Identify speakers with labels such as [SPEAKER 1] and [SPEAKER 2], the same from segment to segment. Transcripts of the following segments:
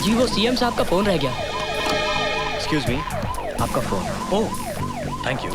[SPEAKER 1] जी वो सीएम साहब का फोन रह गया।
[SPEAKER 2] एक्सक्यूज मी, आपका phone.
[SPEAKER 3] Oh, thank you.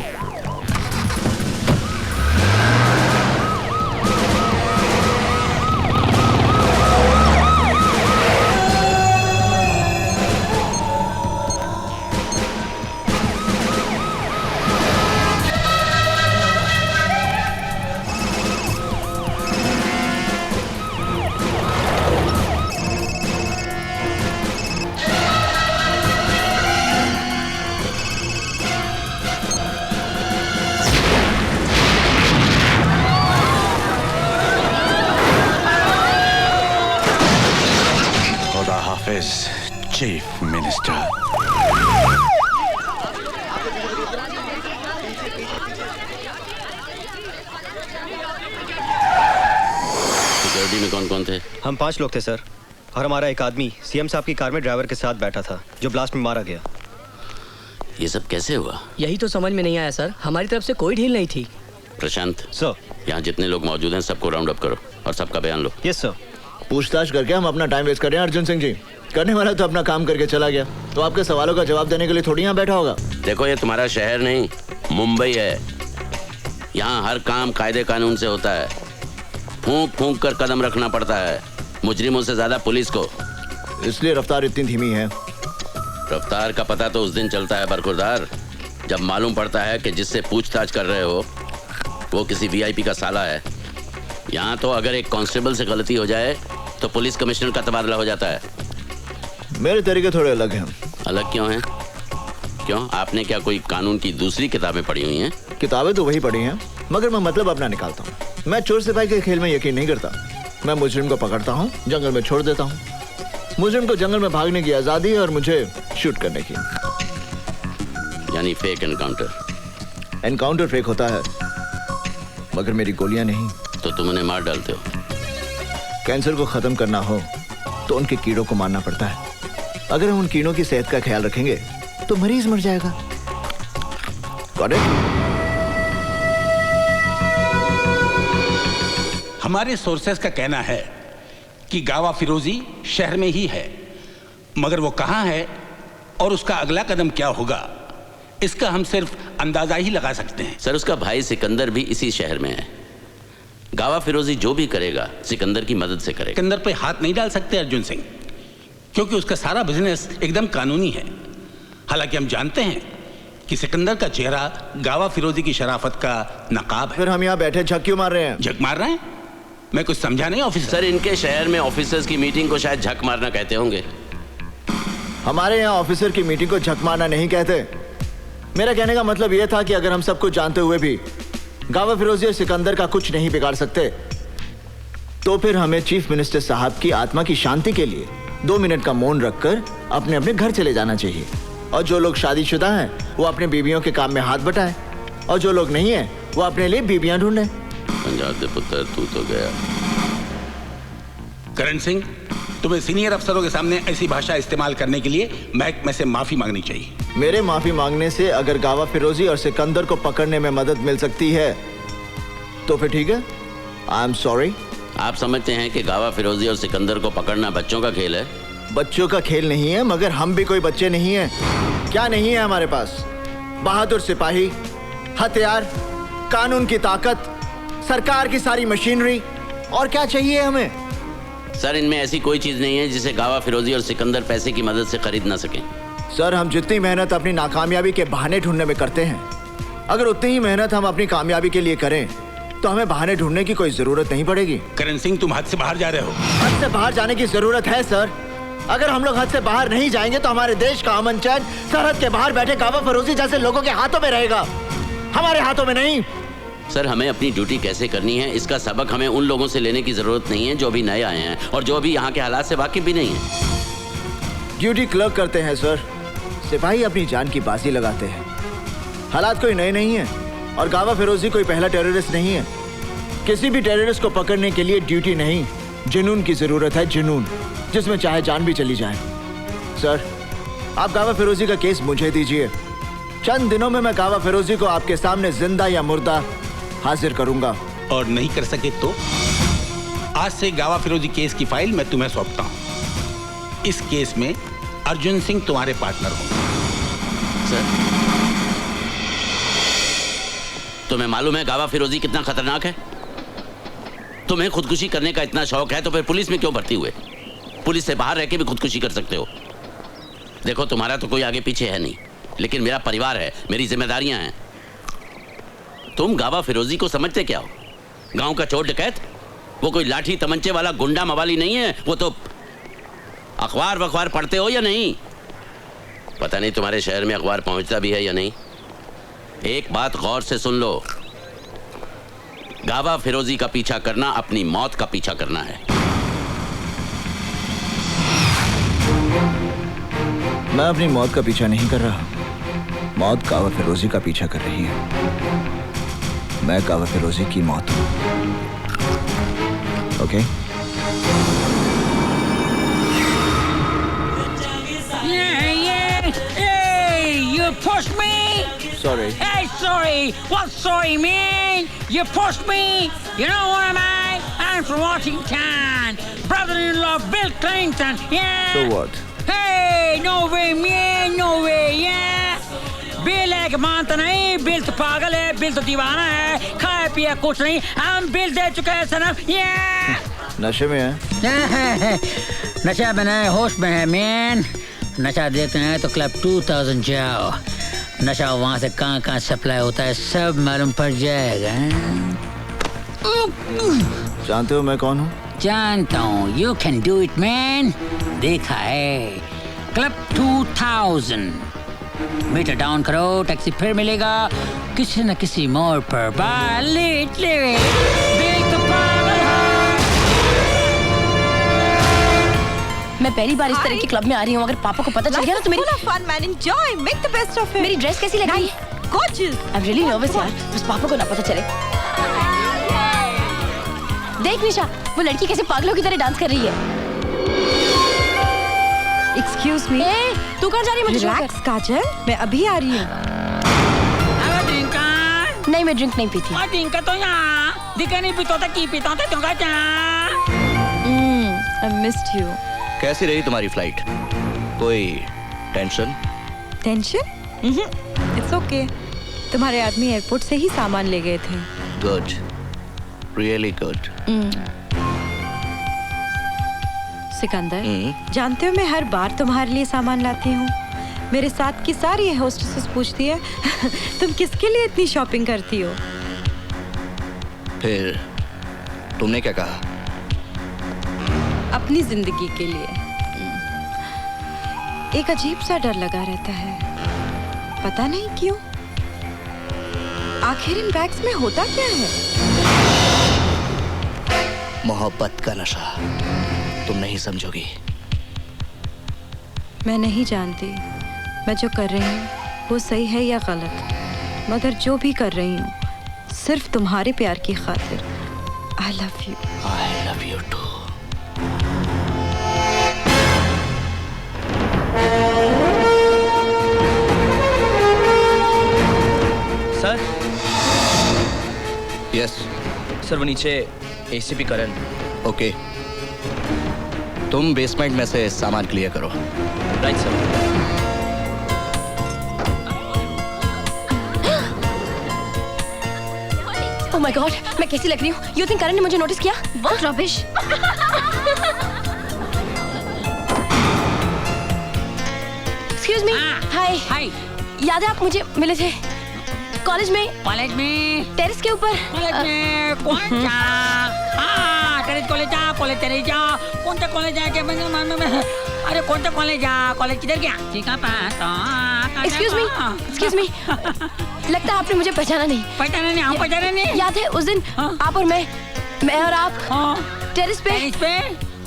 [SPEAKER 4] Chief minister.
[SPEAKER 5] Security में कौन कौन थे?
[SPEAKER 2] हम 5 लोग थे सर, और हमारा एक आदमी सीएम साहब की कार में ड्राइवर के साथ बैठा था जो ब्लास्ट में मारा गया।
[SPEAKER 5] ये सब कैसे हुआ?
[SPEAKER 1] यही तो समझ में नहीं आया सर, हमारी तरफ से कोई ढील नहीं थी।
[SPEAKER 5] प्रशांत
[SPEAKER 2] सर,
[SPEAKER 5] यहाँ जितने लोग मौजूद हैं सबको राउंड अप करो और सबका बयान लो।
[SPEAKER 2] Yes sir.
[SPEAKER 6] पूछताछ करके हम अपना टाइम वेस्ट कर रहे हैं अर्जुन सिंह जी। करने वाला तो अपना काम करके चला गया, तो आपके सवालों का जवाब देने के लिए थोड़ी यहाँ बैठा होगा।
[SPEAKER 5] देखो ये तुम्हारा शहर नहीं मुंबई है, यहाँ हर काम कायदे कानून से होता है। फूंक फूंक कर कदम रखना पड़ता है, मुजरिमों से ज्यादा पुलिस को।
[SPEAKER 6] इसलिए रफ्तार इतनी धीमी है।
[SPEAKER 5] रफ्तार का पता तो उस दिन चलता है बरखुरदार, जब मालूम पड़ता है कि जिससे पूछताछ कर रहे हो वो किसी वीआईपी का साला है। यहाँ तो अगर एक कांस्टेबल से गलती हो जाए तो पुलिस कमिश्नर का तबादला हो जाता है।
[SPEAKER 6] मेरे तरीके थोड़े अलग हैं।
[SPEAKER 5] अलग क्यों हैं? क्यों, आपने क्या कोई कानून की दूसरी किताबें पढ़ी हुई हैं?
[SPEAKER 6] किताबें तो वही पढ़ी हैं, मगर मैं मतलब अपना निकालता हूँ। मैं चोर सिपाही के खेल में यकीन नहीं करता। मैं मुजरिम को पकड़ता हूँ, जंगल में छोड़ देता हूँ। मुजरिम को जंगल में भागने की आजादी है और मुझे शूट करने की।
[SPEAKER 5] यानी फेक एनकाउंटर।
[SPEAKER 6] एनकाउंटर फेक होता है, मगर मेरी गोलियां नहीं।
[SPEAKER 5] तो तुम उन्हें मार डालते हो?
[SPEAKER 6] कैंसर को खत्म करना हो तो उनके कीड़ों को मारना पड़ता है। अगर हम उन कीड़ों की सेहत का ख्याल रखेंगे तो मरीज मर जाएगा। Got it?
[SPEAKER 7] हमारे सोर्सेस का कहना है कि गावा फिरोजी शहर में ही है, मगर वो कहाँ है और उसका अगला कदम क्या होगा इसका हम सिर्फ अंदाजा ही लगा सकते हैं।
[SPEAKER 5] सर, उसका भाई सिकंदर भी इसी शहर में है। गावा फिरोजी जो भी करेगा सिकंदर की मदद से करेगा।
[SPEAKER 7] सिकंदर पे हाथ नहीं डाल सकते अर्जुन सिंह, क्योंकि उसका सारा बिजनेस एकदम कानूनी है। हालांकि हम जानते हैं कि सिकंदर का चेहरा गावा फिरोजी की शराफत का नकाब है।
[SPEAKER 6] फिर हम यहाँ बैठे झक क्यों मार रहे हैं?
[SPEAKER 7] झक मार रहे हैं? मैं कुछ समझा नहीं ऑफिसर।
[SPEAKER 5] सर, इनके शहर में ऑफिसर्स की मीटिंग को शायद झक मारना कहते होंगे।
[SPEAKER 6] हमारे यहाँ ऑफिसर की मीटिंग को झक मारना नहीं कहते। मेरा कहने का मतलब यह था कि अगर हम सब कुछ जानते हुए भी गावा फिरोजी और सिकंदर का कुछ नहीं बिगाड़ सकते, तो फिर हमें चीफ मिनिस्टर साहब की आत्मा की शांति के लिए 2 मिनट का मौन रखकर अपने अपने घर चले जाना चाहिए। और जो लोग शादीशुदा हैं वो अपने बीवियों के काम में हाथ बटाएं, और जो लोग नहीं हैं वो अपने लिए बीबियां ढूंढें।
[SPEAKER 5] पंजाब दे पुत्र, तू तो गया।
[SPEAKER 7] करण सिंह, तुम्हें सीनियर अफसरों के सामने ऐसी भाषा इस्तेमाल करने के लिए महकमे से माफी मांगनी चाहिए।
[SPEAKER 6] मेरे माफी मांगने से अगर गावा फिरोजी और सिकंदर को पकड़ने में मदद मिल सकती है तो फिर ठीक है। I am sorry.
[SPEAKER 5] आप समझते हैं कि गावा फिरोजी और सिकंदर को पकड़ना बच्चों का खेल है?
[SPEAKER 6] बच्चों का खेल नहीं है, मगर हम भी कोई बच्चे नहीं हैं। क्या नहीं है हमारे पास? बहादुर सिपाही, हथियार, कानून की ताकत, सरकार की सारी मशीनरी, और क्या चाहिए हमें?
[SPEAKER 5] सर, इनमें ऐसी कोई चीज नहीं है जिसे गावा फिरोजी और सिकंदर पैसे की मदद से खरीद ना सकें।
[SPEAKER 6] सर, हम जितनी मेहनत अपनी नाकामयाबी के बहाने ढूंढने में करते हैं, अगर उतनी ही मेहनत हम अपनी कामयाबी के लिए करें तो हमें बहाने ढूंढने की कोई जरूरत नहीं पड़ेगी।
[SPEAKER 7] करण सिंह, तुम हद से बाहर जा रहे हो।
[SPEAKER 6] हद से बाहर जाने की जरूरत है सर। अगर हम लोग हद से बाहर नहीं जाएंगे तो हमारे देश का अमन चैन सरहद के बाहर बैठे गावा फिरोजी जैसे लोगों के हाथों में रहेगा, हमारे हाथों में नहीं।
[SPEAKER 5] सर, हमें अपनी ड्यूटी कैसे करनी है इसका सबक हमें उन लोगों से लेने की जरूरत नहीं है जो अभी नए आए हैं और जो अभी यहाँ के हालात से वाकिफ भी नहीं है।
[SPEAKER 6] ड्यूटी क्लर्क करते हैं सर, सिपाही अपनी जान की बाजी लगाते हैं। हालात कोई नए नहीं है और गावा फिरोजी कोई पहला टेररिस्ट नहीं है। किसी भी टेररिस्ट को पकड़ने के लिए ड्यूटी नहीं, जुनून की जरूरत है। जुनून जिसमें चाहे जान भी चली जाए। सर, आप गावा फिरोजी का केस मुझे दीजिए, चंद दिनों में मैं गावा फिरोजी को आपके सामने जिंदा या मुर्दा हाजिर करूंगा।
[SPEAKER 7] और नहीं कर सके तो आज से गावा फिरोजी केस की फाइल मैं तुम्हें सौंपता हूं। इस केस में अर्जुन सिंह तुम्हारे पार्टनर होंगे।
[SPEAKER 5] सर, तुम्हें मालूम है गावा फिरोजी कितना खतरनाक है? तुम्हें खुदकुशी करने का इतना शौक है तो फिर पुलिस में क्यों भर्ती हुए? पुलिस से बाहर रह के भी खुदकुशी कर सकते हो। देखो, तुम्हारा तो कोई आगे पीछे है नहीं, लेकिन मेरा परिवार है, मेरी जिम्मेदारियां हैं। तुम गावा फिरोजी को समझते क्या हो? गांव का चोर डकैत? वो कोई लाठी तमंचे वाला गुंडा मवाली नहीं है। वो तो अखबार वखबार पढ़ते हो या नहीं? पता नहीं तुम्हारे शहर में अखबार पहुंचता भी है या नहीं। एक बात गौर से सुन लो, गावा फिरोजी का पीछा करना अपनी मौत का पीछा करना है।
[SPEAKER 6] मैं अपनी मौत का पीछा नहीं कर रहा, मौत गावा फिरोजी का पीछा कर रही है। मैं गावा फिरोजी की मौत हूं। Okay?
[SPEAKER 3] You pushed me!
[SPEAKER 6] Sorry.
[SPEAKER 3] Hey, sorry! What sorry, man? You pushed me! You know what am I? I'm from Washington! Brother-in-law Bill Clinton, yeah!
[SPEAKER 6] So what?
[SPEAKER 3] Hey, no way, man! No way, yeah! Bill है कि मानता नहीं, bill तो पागल है, bill तो दीवाना है, खाया पिया कुछ नहीं, हम बिल दे चुके हैं सनम, yeah!
[SPEAKER 6] नशे में है?
[SPEAKER 3] नशा में नहीं, होश में है, मैन। नशा देते हैं तो क्लब 2000 जाओ, नशा वहाँ से कहाँ सप्लाई होता है सब मालूम पड़ जाएगा।
[SPEAKER 6] जानते हो मैं कौन हूँ?
[SPEAKER 3] जानता हूँ, you can do it man. देखा है क्लब 2000। मीटर डाउन करो, टैक्सी फिर मिलेगा किसी न किसी मोड़ पर। लेट देख तो पागल है।
[SPEAKER 4] मैं पहली बार इस तरह की क्लब में आ रही हूँ। अगर पापा को पता चल गया ना तो मेरी
[SPEAKER 8] fun man, enjoy, make the best of it.
[SPEAKER 4] मेरी ड्रेस कैसी लग रही है?
[SPEAKER 8] Gorgeous.
[SPEAKER 4] I'm really nervous यार, बस पापा को ना पता चले। देख निशा, वो लड़की कैसे पागलों की तरह डांस कर रही है।
[SPEAKER 8] Excuse me.
[SPEAKER 4] ए, तू कहाँ जा रही है? मुझे
[SPEAKER 8] Relax, काजल, मैं अभी आ रही हूँ।
[SPEAKER 4] नहीं, मैं ड्रिंक नहीं पीती।
[SPEAKER 3] तो यहाँ दिखा नहीं पीता था की पीता था तुम
[SPEAKER 8] I missed you.
[SPEAKER 2] कैसी रही तुम्हारी फ्लाइट? कोई टेंशन?
[SPEAKER 8] Tension? It's okay. तुम्हारे आदमी एयरपोर्ट से ही सामान ले गए थे।
[SPEAKER 2] Good, really good.
[SPEAKER 8] सिकंदर, जानते हो मैं हर बार तुम्हारे लिए सामान लाती हूँ। मेरे साथ की सारी होस्टेसेस पूछती है तुम किसके लिए इतनी शॉपिंग करती हो?
[SPEAKER 2] फिर तुमने क्या कहा?
[SPEAKER 8] अपनी जिंदगी के लिए। एक अजीब सा डर लगा रहता है, पता नहीं क्यों। आखिर इन बैग्स में होता क्या है?
[SPEAKER 2] मोहब्बत का नशा, तुम नहीं समझोगी।
[SPEAKER 8] मैं नहीं जानती मैं जो कर रही हूँ वो सही है या गलत, मगर जो भी कर रही हूँ सिर्फ तुम्हारे प्यार की खातिर। I love you.
[SPEAKER 2] I love you too.
[SPEAKER 1] Sir,
[SPEAKER 2] yes
[SPEAKER 1] sir वो नीचे एसीपी करण।
[SPEAKER 2] ओके, तुम बेसमेंट में से सामान क्लियर करो।
[SPEAKER 1] Right sir.
[SPEAKER 4] Oh my God, मैं कैसी लग रही हूँ? You think करण ने मुझे नोटिस किया? What rubbish! Excuse me. Hi.
[SPEAKER 3] हाय।
[SPEAKER 4] याद है आप मुझे मिले थे कॉलेज में?
[SPEAKER 3] कॉलेज में?
[SPEAKER 4] टेरेस के ऊपर?
[SPEAKER 3] कॉलेज में कौन सा? हाँ, टेरेस कॉलेज जा, कॉलेज टेरेस जा। कौन सा कॉलेज है? अरे कौन सा कॉलेज जा? कॉलेज किधर गया?
[SPEAKER 4] Excuse me. Excuse me. लगता है आपने मुझे पहचाना नहीं।
[SPEAKER 3] पहचाना नहीं, हम पहचाना नहीं।
[SPEAKER 4] याद है उस दिन आप और मैं और आप टेरेस पे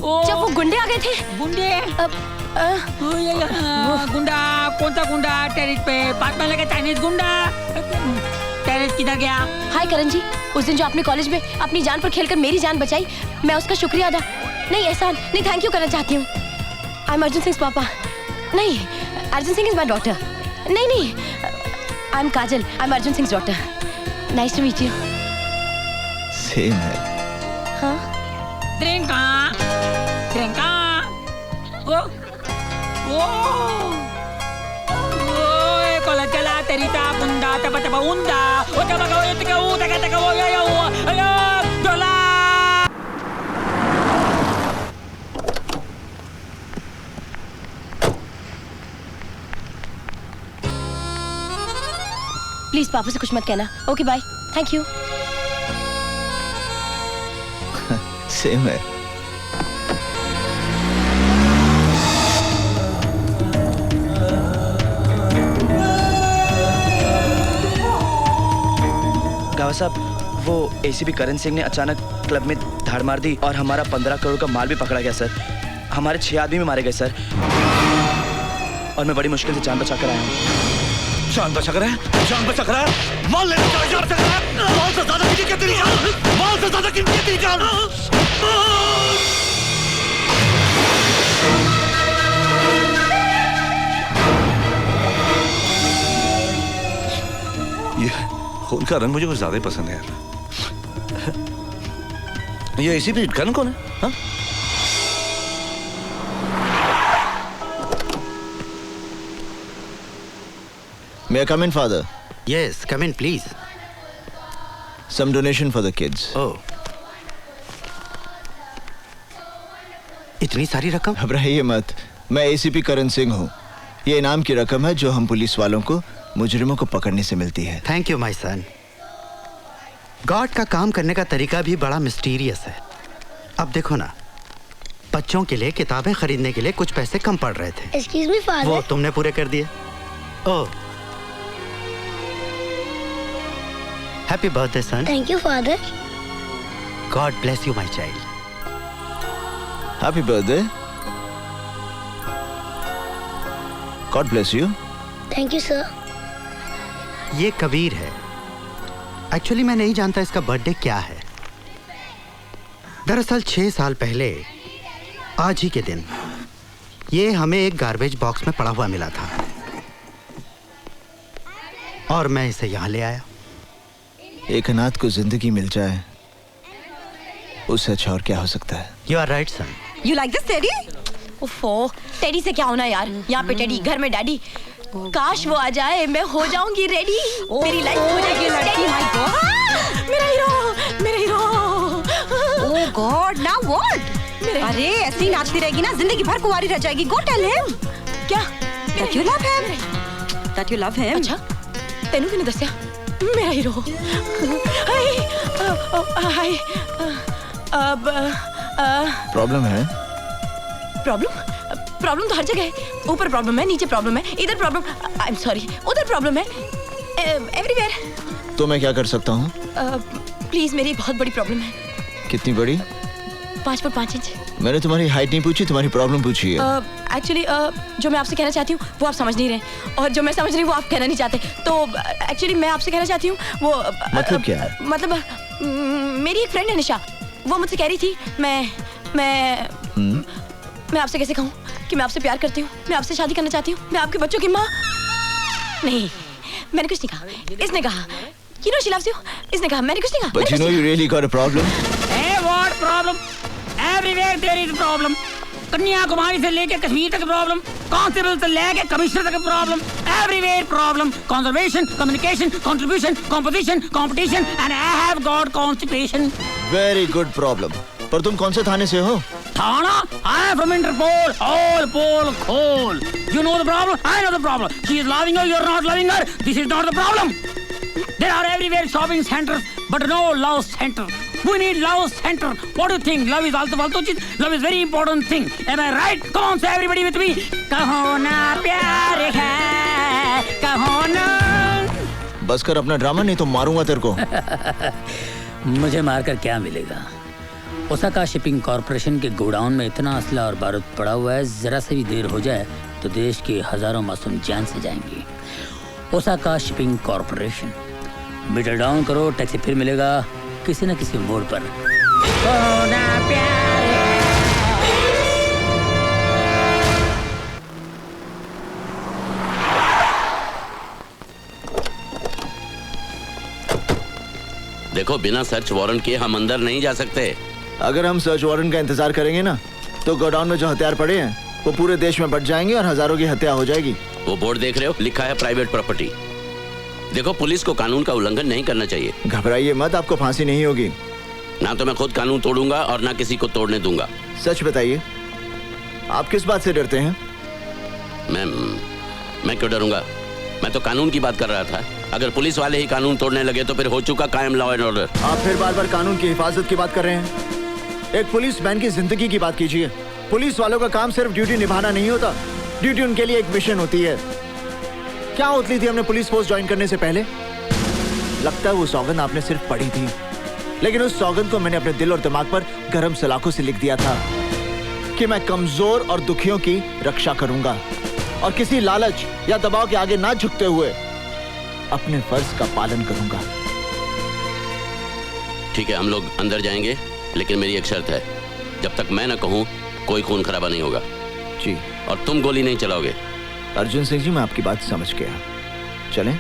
[SPEAKER 4] जब वो गुंडे आ गए थे।
[SPEAKER 3] गुंडे? गुंडा? कौन सा गुंडा? टेरेस पे पास में लगे चाइनीज गुंडा। टेरेस किधर गया?
[SPEAKER 4] हाय करण जी, उस दिन जो आपने कॉलेज में अपनी जान पर खेलकर मेरी जान बचाई, मैं उसका शुक्रिया अदा नहीं, एहसान नहीं, थैंक यू करना चाहती हूँ। आई एम अर्जुन सिंह पापा। नहीं, Arjun Singh is my daughter. नहीं, I am Kajal, I am Arjun Singh daughter. Nice to meet you.
[SPEAKER 6] Same है।
[SPEAKER 4] हाँ?
[SPEAKER 3] ड्रिंका ओ Oy, kola jala terita bunda tapa tapa unda. O tapa kau itu kau taka taka o ya ayo dola.
[SPEAKER 4] Please पापा से कुछ मत कहना. Okay bye. Thank you.
[SPEAKER 6] Same है.
[SPEAKER 1] गावा साहब, वो एसीपी करण सिंह ने अचानक क्लब में धाड़ मार दी और हमारा 15 करोड़ का माल भी पकड़ा गया सर. हमारे 6 आदमी भी मारे गए सर. और मैं बड़ी मुश्किल से जान बचा कर आया हूँ.
[SPEAKER 9] जान बचा कर है? जान बचा कर है? माल लेने जान बचा कर है? माल से ज्यादा कीमती है तेरी जान. माल से ज्यादा कीमती है तेरी जान. ये खून का रंग मुझे कुछ ज्यादा ही पसंद है यार. ये एसीपी करण कौन है? हाँ?
[SPEAKER 6] May I come in, Father?
[SPEAKER 10] Yes, come in, please.
[SPEAKER 6] Some donation for the kids.
[SPEAKER 10] Oh. इतनी सारी रकम?
[SPEAKER 6] घबराइए मत. मैं एसीपी करण सिंह हूँ. ये इनाम की रकम है जो हम पुलिस वालों को मुजरिमों को पकड़ने से मिलती है.
[SPEAKER 10] Thank you my son. God का काम करने का तरीका भी बड़ा मिस्टीरियस है. अब देखो ना, बच्चों के लिए किताबें खरीदने के लिए कुछ पैसे कम पड़ रहे थे.
[SPEAKER 11] Excuse me, father.
[SPEAKER 10] वो तुमने पूरे कर दिए. Oh, happy birthday son.
[SPEAKER 11] Thank you, father.
[SPEAKER 10] God bless you my child.
[SPEAKER 6] Happy birthday. God bless you.
[SPEAKER 11] Thank you, sir.
[SPEAKER 10] ये कबीर है. एक्चुअली मैं नहीं जानता इसका बर्थडे क्या है. दरअसल 6 साल पहले आज ही के दिन ये हमें एक गार्बेज बॉक्स में पड़ा हुआ मिला था और मैं इसे यहाँ ले आया.
[SPEAKER 6] एक अनाथ को जिंदगी मिल जाए उससे अच्छा और क्या हो सकता है.
[SPEAKER 10] You are right son.
[SPEAKER 8] You like this, Teddy?
[SPEAKER 4] ओफो, टेडी से क्या होना यार. यहाँ पे टेडी, घर में डैडी. काश वो आ जाए, मैं हो जाऊंगी रेडी. मेरी लाइफ हो जाएगी लड़की. माय गॉड, मेरा हीरो, मेरा hero.
[SPEAKER 8] Oh God, now what? अरे ऐसी नाचती रहेगी ना जिंदगी भर कुंवारी रह जाएगी. Go tell him.
[SPEAKER 4] क्या?
[SPEAKER 8] That you love him. That you love him.
[SPEAKER 4] अच्छा, तेनू किने दस्या? मेरा हीरो. हाय, अब
[SPEAKER 6] प्रॉब्लम है.
[SPEAKER 4] प्रॉब्लम तो हर जगह है. ऊपर प्रॉब्लम है, नीचे प्रॉब्लम है, इधर प्रॉब्लम. आई एम सॉरी, उधर प्रॉब्लम है. एवरीवेयर.
[SPEAKER 6] तो मैं क्या कर सकता हूँ?
[SPEAKER 4] प्लीज, मेरी बहुत बड़ी प्रॉब्लम है.
[SPEAKER 6] कितनी बड़ी?
[SPEAKER 4] 5 फुट 5 इंच.
[SPEAKER 6] मैंने तुम्हारी हाइट नहीं पूछी, तुम्हारी प्रॉब्लम पूछी है.
[SPEAKER 4] एक्चुअली जो मैं आपसे कहना चाहती हूँ वो आप समझ नहीं रहे, और जो मैं समझ रही हूँ वो आप कहना नहीं चाहते. तो एक्चुअली मैं आपसे कहना चाहती हूँ वो
[SPEAKER 6] मतलब क्या है?
[SPEAKER 4] मतलब मेरी एक फ्रेंड है निशा. वो मुझसे कह रही थी मैं आपसे कैसे कहूँ कि मैं आपसे प्यार करती हूँ, मैं आपसे शादी करना चाहती हूँ, मैं आपके बच्चों की माँ. नहीं, मैंने कुछ नहीं कहा. इसने कहा you know she loves you. इसने कहा, मैंने कुछ नहीं कहा.
[SPEAKER 6] But you know you really got a problem.
[SPEAKER 3] Hey, what problem? Everywhere there is a problem. Kanyakumari से लेके कश्मीर तक प्रॉब्लम, कांस्टेबल से लेके कमिश्नर तक problem. Everywhere problem. Conservation, communication, contribution, composition, competition, and I have got constipation.
[SPEAKER 6] Very good problem. पर तुम कौन से थाने से हो?
[SPEAKER 3] थाना? I am from Interpol. All पोल खोल. You know the problem, I know the problem. She is loving you, you are not loving her. This is not the problem. There are everywhere shopping centers, but no love center. We need love center. What do you think? Love is also फालतू चीज. Love is very important thing. Am I right? Come on, say everybody with me. कहो ना प्यार है, कहो ना.
[SPEAKER 6] बस कर अपना ड्रामा, नहीं तो मारूंगा तेरे को.
[SPEAKER 3] मुझे मारकर क्या मिलेगा? ओसाका शिपिंग कॉर्पोरेशन के गोडाउन में इतना असला और बारूद पड़ा हुआ है, जरा से भी देर हो जाए तो देश के हजारों मासूम जान से जाएंगे. Osaka shipping corporation. Meter down करो, टैक्सी फिर मिलेगा किसी न किसी मोड़ पर.
[SPEAKER 5] देखो, बिना सर्च वारंट के हम अंदर नहीं जा सकते.
[SPEAKER 6] अगर हम सर्च वारंट का इंतजार करेंगे ना तो गोडाउन में जो हथियार पड़े हैं वो पूरे देश में बढ़ जाएंगे और हजारों की हत्या हो जाएगी।
[SPEAKER 5] वो बोर्ड देख रहे हो, लिखा है प्राइवेट प्रॉपर्टी। देखो, पुलिस को कानून का उल्लंघन नहीं करना चाहिए।
[SPEAKER 6] घबराइए मत, आपको फांसी नहीं होगी।
[SPEAKER 5] ना तो मैं खुद कानून तोड़ूंगा और ना किसी को तोड़ने दूंगा।
[SPEAKER 6] सच बताइए, आप किस बात से डरते हैं?
[SPEAKER 5] मैं क्यों डरूंगा? मैं तो कानून की बात कर रहा था। अगर पुलिस वाले ही कानून तोड़ने लगे तो फिर हो चुका कायम लॉ एंड ऑर्डर।
[SPEAKER 6] आप फिर बार बार कानून की हिफाजत की बात कर रहे हैं। एक पुलिसमैन की जिंदगी की बात कीजिए। पुलिस वालों का काम सिर्फ ड्यूटी निभाना नहीं होता, ड्यूटी उनके लिए एक मिशन होती है। क्या उतली थी हमने पुलिस फोर्स ज्वाइन करने से पहले? लगता है वो सौगंध आपने सिर्फ पढ़ी थी, लेकिन उस सौगंध को मैंने अपने दिल और दिमाग पर गरम सलाखों से लिख दिया था कि मैं कमजोर और दुखियों की रक्षा करूंगा और किसी लालच या दबाव के आगे ना झुकते हुए अपने फर्ज का पालन करूंगा।
[SPEAKER 5] ठीक है, हम लोग अंदर जाएंगे, लेकिन मेरी एक शर्त है। जब तक मैं ना कहूं कोई खून खराबा नहीं होगा।
[SPEAKER 6] जी।
[SPEAKER 5] और तुम गोली नहीं चलाओगे।
[SPEAKER 6] अर्जुन सिंह जी, मैं आपकी बात समझ गया। चलें?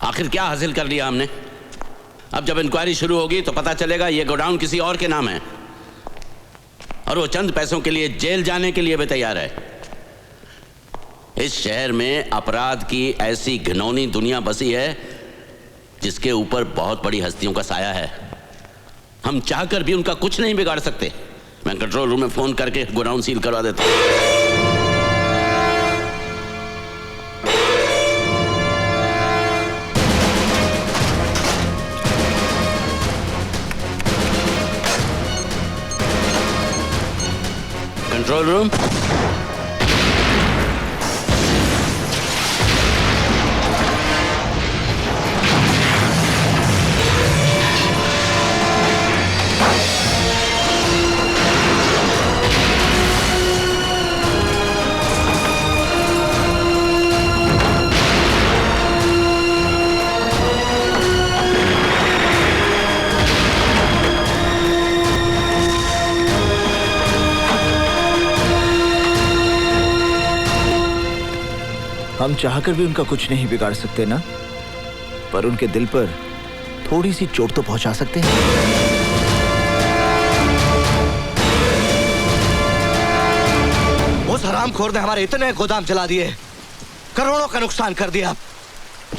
[SPEAKER 5] आखिर क्या हासिल कर लिया हमने? अब जब इंक्वायरी शुरू होगी तो पता चलेगा ये गोडाउन किसी और के नाम है और वो चंद पैसों के लिए जेल जाने के लिए भी तैयार है। इस शहर में अपराध की ऐसी घिनौनी दुनिया बसी है जिसके ऊपर बहुत बड़ी हस्तियों का साया है। हम चाहकर भी उनका कुछ नहीं बिगाड़ सकते। मैं कंट्रोल रूम में फोन करके गोडाउन सील करवा देता हूं। कंट्रोल रूम,
[SPEAKER 6] हम चाहकर भी उनका कुछ नहीं बिगाड़ सकते ना, पर उनके दिल पर थोड़ी सी चोट तो पहुंचा सकते हैं।
[SPEAKER 9] उस हरामखोर ने हमारे इतने गोदाम जला दिए, करोड़ों का नुकसान कर दिया,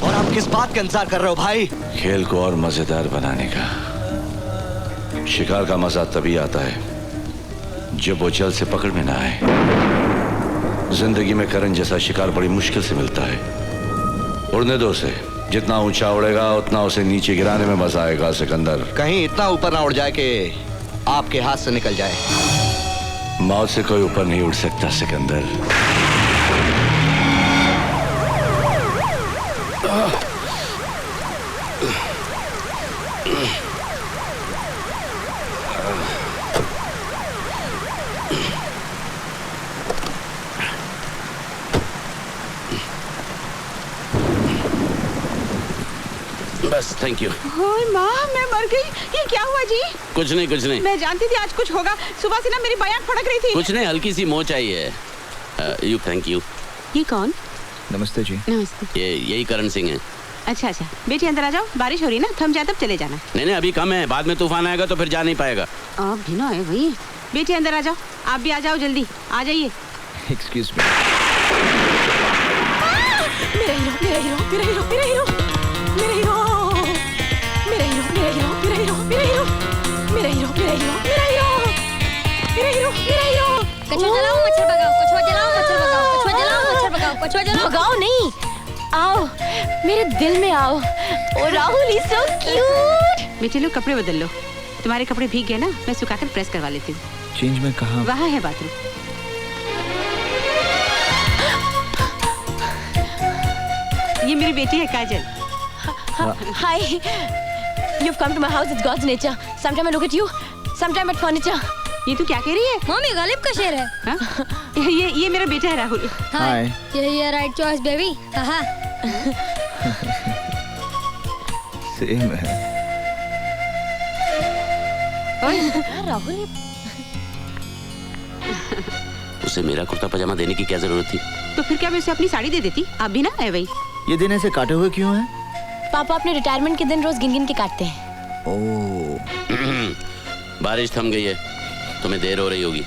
[SPEAKER 9] और आप किस बात का इंतजार कर रहे हो भाई?
[SPEAKER 11] खेल को और मजेदार बनाने का। शिकार का मजा तभी आता है जब वो जल से पकड़ में ना आए। जिंदगी में करण जैसा शिकार बड़ी मुश्किल से मिलता है। उड़ने दो उसे, जितना ऊंचा उड़ेगा उतना उसे नीचे गिराने में मजा आएगा सिकंदर।
[SPEAKER 9] कहीं इतना ऊपर ना उड़ जाए कि आपके हाथ से निकल जाए।
[SPEAKER 11] मौत से कोई ऊपर नहीं उड़ सकता सिकंदर।
[SPEAKER 5] बस थैंक यू।
[SPEAKER 12] ओए माँ, मैं मर गई। ये क्या हुआ जी?
[SPEAKER 5] कुछ नहीं कुछ नहीं।
[SPEAKER 12] मैं जानती थी आज कुछ होगा। सुबह से ना मेरी बयान फड़क रही थी।
[SPEAKER 5] कुछ नहीं, हल्की सी मोच आई है। You thank you.
[SPEAKER 12] ये कौन?
[SPEAKER 6] नमस्ते जी।
[SPEAKER 12] नमस्ते।
[SPEAKER 5] ये यही करण सिंह है।
[SPEAKER 12] अच्छा अच्छा, बेटी अंदर आ जाओ। बारिश हो रही है ना, थम जाए तब चले जाना।
[SPEAKER 5] नहीं नहीं, अभी कम है, बाद में तूफान आएगा तो फिर जा नहीं पाएगा।
[SPEAKER 12] आप भी ना आए भाई। बेटी अंदर आ जाओ। आप भी आ जाओ, जल्दी आ जाइए।
[SPEAKER 6] Excuse me.
[SPEAKER 4] मेरा हीरो, मेरा हीरो, मेरा हीरो, मेरा हीरो, मेरा हीरो, मेरा हीरो, मेरा हीरो, मेरा हीरो, मेरा हीरो, मेरा हीरो, मेरा हीरो, मेरा हीरो, मेरा हीरो, मेरा हीरो।
[SPEAKER 13] कछुआ जलाओ, मच्छर भगाओ, कछुआ जलाओ, मच्छर भगाओ, कछुआ जलाओ, मच्छर भगाओ, कछुआ जलाओ।
[SPEAKER 4] भगाओ नहीं, आओ मेरे दिल में आओ। ओ राहुल इज सो क्यूट।
[SPEAKER 12] बेटे लो कपड़े बदल लो। तुम्हारे कपड़े भीग गए ना, मैं सुखाकर प्रेस करवा लेती हूँ।
[SPEAKER 6] चेंज में कहाँ?
[SPEAKER 12] वहाँ है बाथरूम। ये मेरी बेटी है काजल।
[SPEAKER 4] Hi, you've come to my house. It's God's nature. Sometime I look at you, sometime at furniture.
[SPEAKER 12] ये तू क्या कह रही है?
[SPEAKER 13] मम्मी गालिब का शेर है।
[SPEAKER 12] हाँ? ये मेरा बेटा है राहुल।
[SPEAKER 13] हाय। यही है राइट चॉइस बेबी। हाँ।
[SPEAKER 6] सेम है।
[SPEAKER 4] राहुल
[SPEAKER 5] उसे मेरा कुर्ता पजामा देने की क्या जरूरत थी?
[SPEAKER 12] तो फिर क्या मैं उसे अपनी साड़ी दे देती? आप भी ना आए भाई।
[SPEAKER 6] ये दिन ऐसे काटे हुए क्यों हैं?
[SPEAKER 4] पापा अपने रिटायरमेंट के दिन रोज गिन गिन के काटते हैं।
[SPEAKER 6] ओह।
[SPEAKER 5] बारिश थम गई है, तुम्हें देर हो रही होगी।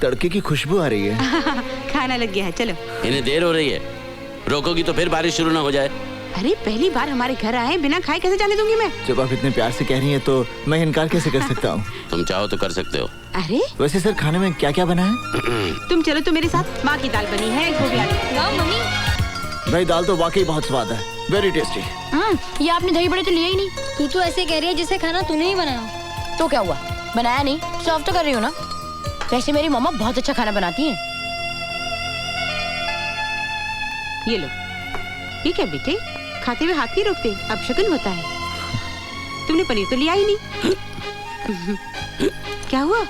[SPEAKER 6] तड़के की खुशबू आ रही है।
[SPEAKER 12] खाना लग गया है, चलो।
[SPEAKER 5] इन्हें देर हो रही है, रोकोगी तो फिर बारिश शुरू ना हो जाए।
[SPEAKER 12] अरे पहली बार हमारे घर आए, बिना खाए कैसे जाने दूंगी मैं?
[SPEAKER 6] जब आप इतने प्यार से कह रही हैं तो मैं इनकार कैसे कर सकता हूँ?
[SPEAKER 5] तुम चाहो तो कर सकते हो।
[SPEAKER 12] अरे
[SPEAKER 6] वैसे सर खाने में क्या क्या बना है?
[SPEAKER 12] तुम चलो तो मेरे साथ। माँ की दाल बनी है, गोभी आलू।
[SPEAKER 13] वाह मम्मी।
[SPEAKER 6] भाई दाल तो वाकई बहुत स्वाद है, वेरी टेस्टी।
[SPEAKER 4] ये आपने दही बड़े तो लिया ही नहीं।
[SPEAKER 13] तू तो ऐसे कह रही है जिसे खाना तूने ही बनाया।
[SPEAKER 4] तो क्या हुआ, बनाया नहीं, सर्व तो कर रही हो ना। वैसे मेरी मम्मा बहुत अच्छा खाना बनाती हैं।
[SPEAKER 12] ये लो। ये क्या बेटे, खाते हुए हाथ नहीं रोकते, अब शगुन होता है। तुमने पनीर तो लिया ही नहीं। क्या हुआ?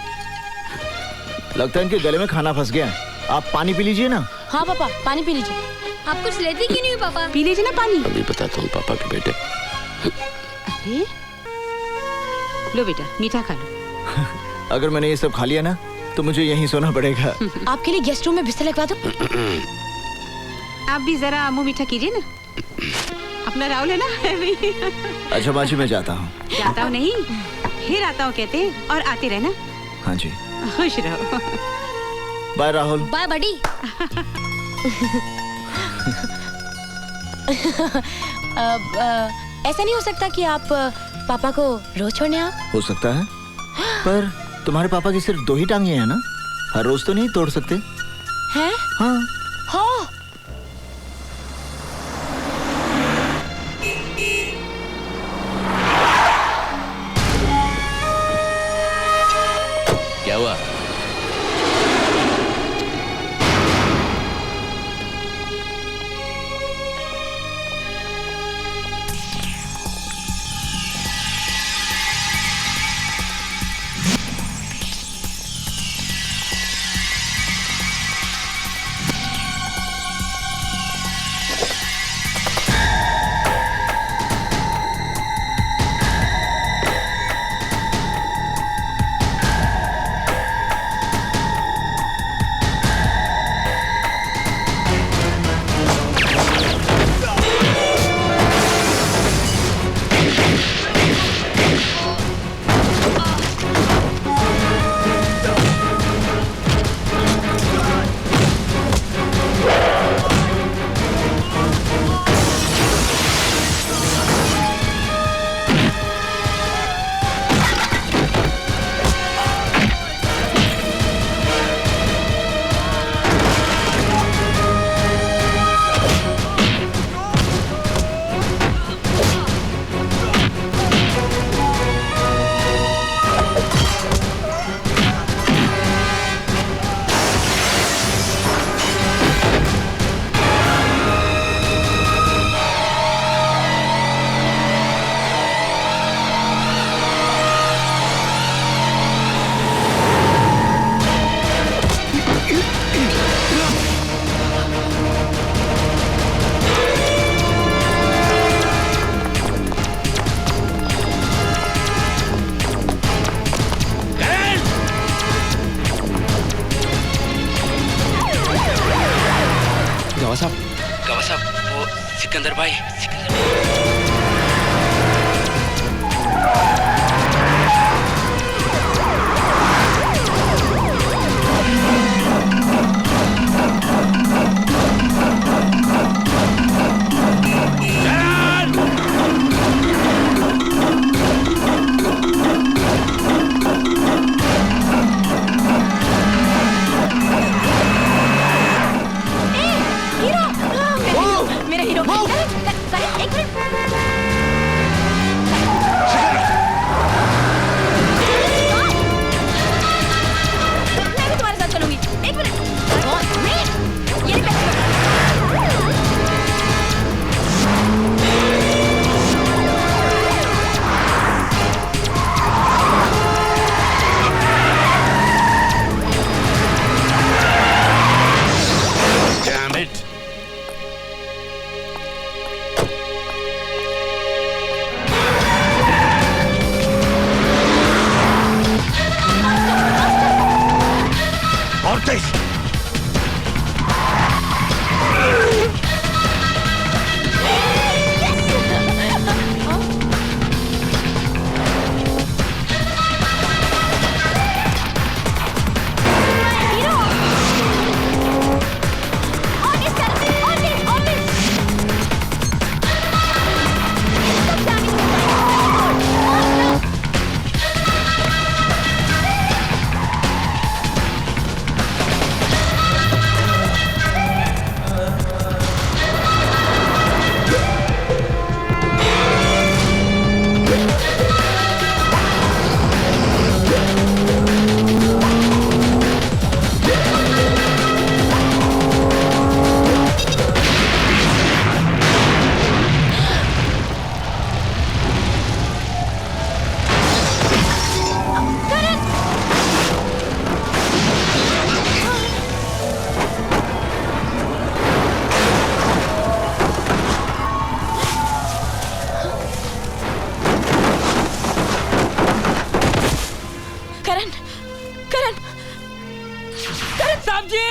[SPEAKER 6] लगता है इनके गले में खाना फंस गया। आप पानी पी लीजिए ना।
[SPEAKER 4] हाँ पापा, पानी पी लीजिए।
[SPEAKER 13] आप कुछ लेते क्यों नहीं पापा?
[SPEAKER 12] पी लीजिए ना पानी।
[SPEAKER 5] अभी बताता हूँ पापा के बेटे।
[SPEAKER 12] अरे लो बेटा, मीठा खा लो।
[SPEAKER 6] अगर मैंने ये सब खा लिया ना तो मुझे यहीं सोना पड़ेगा।
[SPEAKER 4] आपके लिए गेस्ट रूम में बिस्तर लगवा दो।
[SPEAKER 12] आप भी जरा मुंह मीठा कीजिए ना। अपना राहुल है ना।
[SPEAKER 6] अच्छा बाजी, मैं जाता हूँ।
[SPEAKER 12] जाता हूँ नहीं, फिर आता हूँ कहते हैं, और आते रहना।
[SPEAKER 6] हाँ जी।
[SPEAKER 12] खुश रहो।
[SPEAKER 6] बाय राहुल।
[SPEAKER 13] Bye buddy.
[SPEAKER 4] ऐसा नहीं हो सकता कि आप पापा को रोज छोड़ने आओ?
[SPEAKER 6] हो सकता है, पर तुम्हारे पापा की सिर्फ 2 ही टांगे हैं ना, हर रोज तो नहीं तोड़ सकते।
[SPEAKER 4] हैं?
[SPEAKER 6] हाँ।
[SPEAKER 4] हाँ।
[SPEAKER 5] क्या हुआ?
[SPEAKER 1] सिकंदर भाई, सिकंदर भाई।